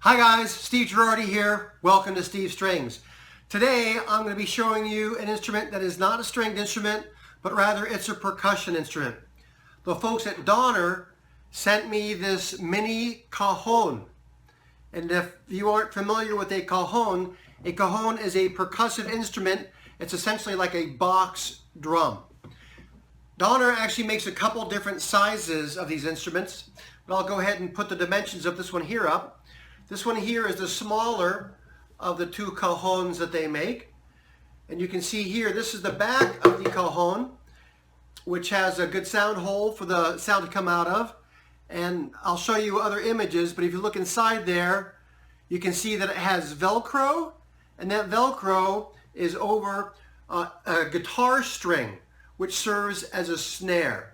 Hi guys, Steve Girardi here. Welcome to Steve Strings. Today I'm going to be showing you an instrument that is not a stringed instrument, but rather it's a percussion instrument. The folks at Donner sent me this mini cajon. And if you aren't familiar with a cajon is a percussive instrument. It's essentially like a box drum. Donner actually makes a couple different sizes of these instruments, but I'll go ahead and put the dimensions of this one here up. This one here is the smaller of the two cajons that they make. And you can see here, this is the back of the cajon, which has a good sound hole for the sound to come out of. And I'll show you other images, but if you look inside there, you can see that it has Velcro, and that Velcro is over a guitar string, which serves as a snare.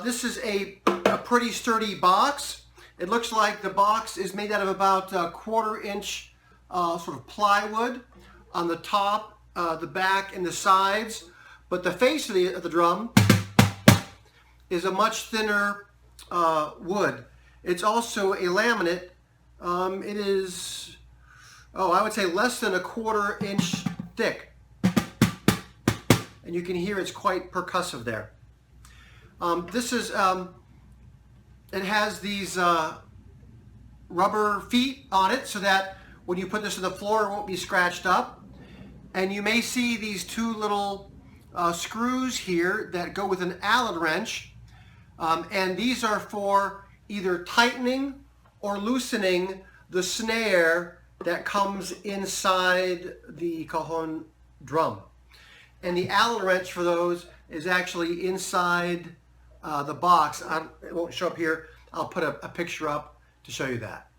This is a pretty sturdy box. It looks like the box is made out of about a 1/4 inch sort of plywood on the top, the back, and the sides. But the face of the drum is a much thinner wood. It's also a laminate. It is, I would say less than a 1/4 inch thick. And you can hear it's quite percussive there. It has these rubber feet on it so that when you put this on the floor it won't be scratched up. And you may see these two little screws here that go with an Allen wrench. And these are for either tightening or loosening the snare that comes inside the cajon drum. And the Allen wrench for those is actually inside the box. It won't show up here. I'll put a picture up to show you that.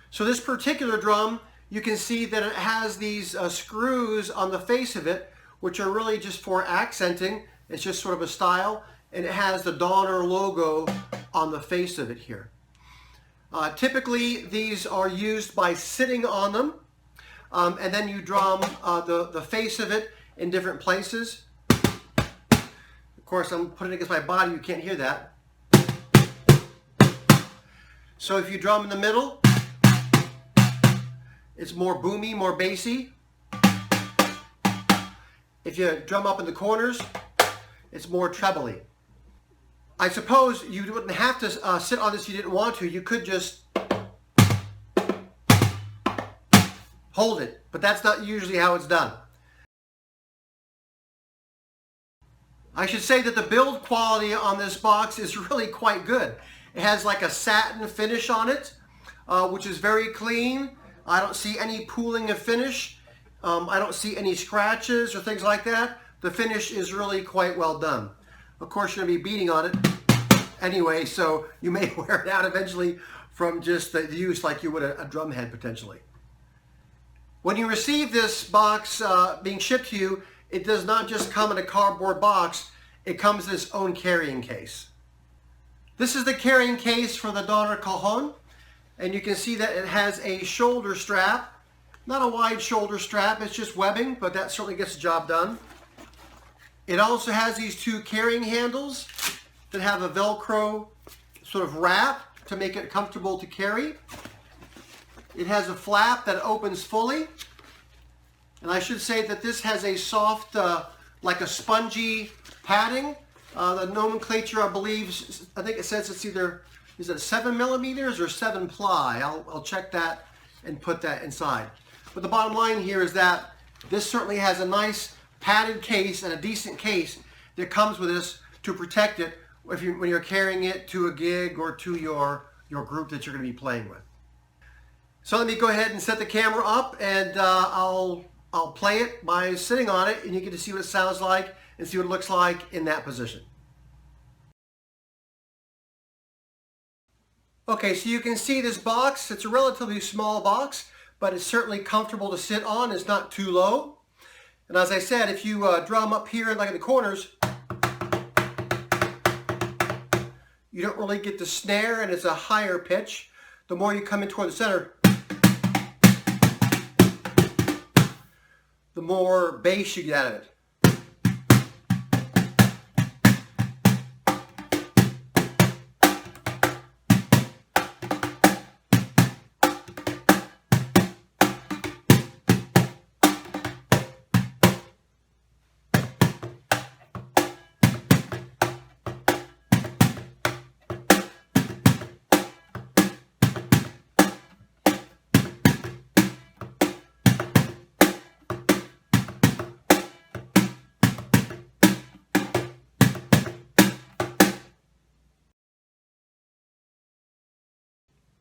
So this particular drum, you can see that it has these screws on the face of it, which are really just for accenting. It's just sort of a style, and it has the Donner logo on the face of it here. Typically, these are used by sitting on them, and then you drum the face of it in different places. Of course, I'm putting it against my body, you can't hear that. So if you drum in the middle, it's more boomy, more bassy. If you drum up in the corners, it's more trebly. I suppose you wouldn't have to sit on this if you didn't want to. You could just hold it, but that's not usually how it's done. I should say that the build quality on this box is really quite good. It has like a satin finish on it, which is very clean. I don't see any pooling of finish. I don't see any scratches or things like that. The finish is really quite well done. Of course, you're going to be beating on it anyway, so you may wear it out eventually from just the use like you would a drum head potentially. When you receive this box being shipped to you, it does not just come in a cardboard box, it comes in its own carrying case. This is the carrying case for the Donner cajon, and you can see that it has a shoulder strap. Not a wide shoulder strap, it's just webbing, but that certainly gets the job done. It also has these two carrying handles that have a Velcro sort of wrap to make it comfortable to carry. It has a flap that opens fully. And I should say that this has a soft, like a spongy padding. The nomenclature, I think it says it's either, is it 7 millimeters or 7 ply? I'll check that and put that inside. But the bottom line here is that this certainly has a nice padded case and a decent case that comes with this to protect it when you're carrying it to a gig or to your group that you're going to be playing with. So let me go ahead and set the camera up, and I'll play it by sitting on it, and you get to see what it sounds like and see what it looks like in that position. Okay, so you can see this box. It's a relatively small box, but it's certainly comfortable to sit on. It's not too low. And as I said, if you drum up here like in the corners, you don't really get the snare, and it's a higher pitch. the more you come in toward the center, the more bass you get out of it.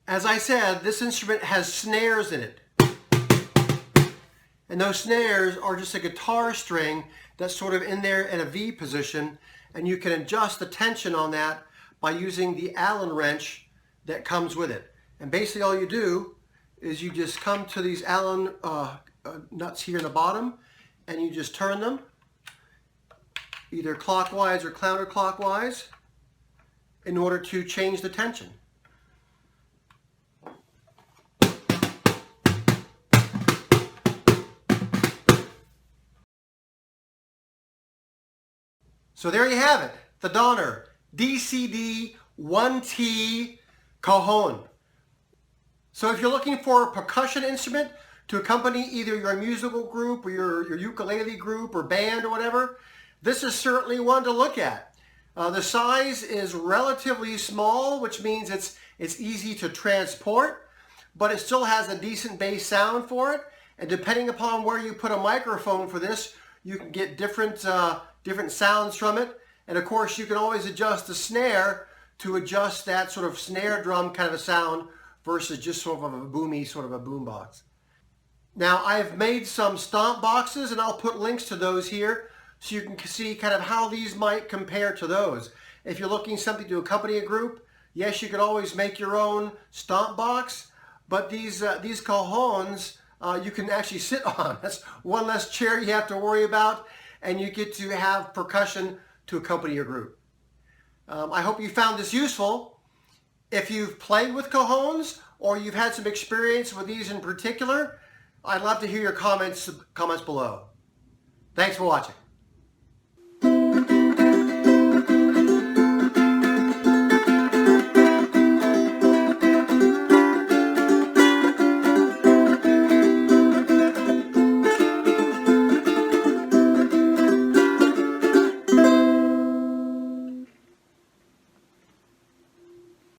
As I said, this instrument has snares in it. And those snares are just a guitar string that's sort of in there in a V position, and you can adjust the tension on that by using the Allen wrench that comes with it. And basically all you do is you just come to these Allen nuts here in the bottom, and you just turn them either clockwise or counterclockwise in order to change the tension. So there you have it, the Donner DCD-1T Cajon. So if you're looking for a percussion instrument to accompany either your musical group or your ukulele group or band or whatever, this is certainly one to look at. The size is relatively small, which means it's easy to transport, but it still has a decent bass sound for it. And depending upon where you put a microphone for this, you can get different sounds from it. And of course, you can always adjust the snare to adjust that sort of snare drum kind of a sound versus just sort of a boomy, sort of a boom box. Now, I've made some stomp boxes, and I'll put links to those here so you can see kind of how these might compare to those. If you're looking something to accompany a group, yes, you could always make your own stomp box, but these cajons, you can actually sit on. That's one less chair you have to worry about, and you get to have percussion to accompany your group. I hope you found this useful. If you've played with cajons or you've had some experience with these in particular, I'd love to hear your comments below. Thanks for watching.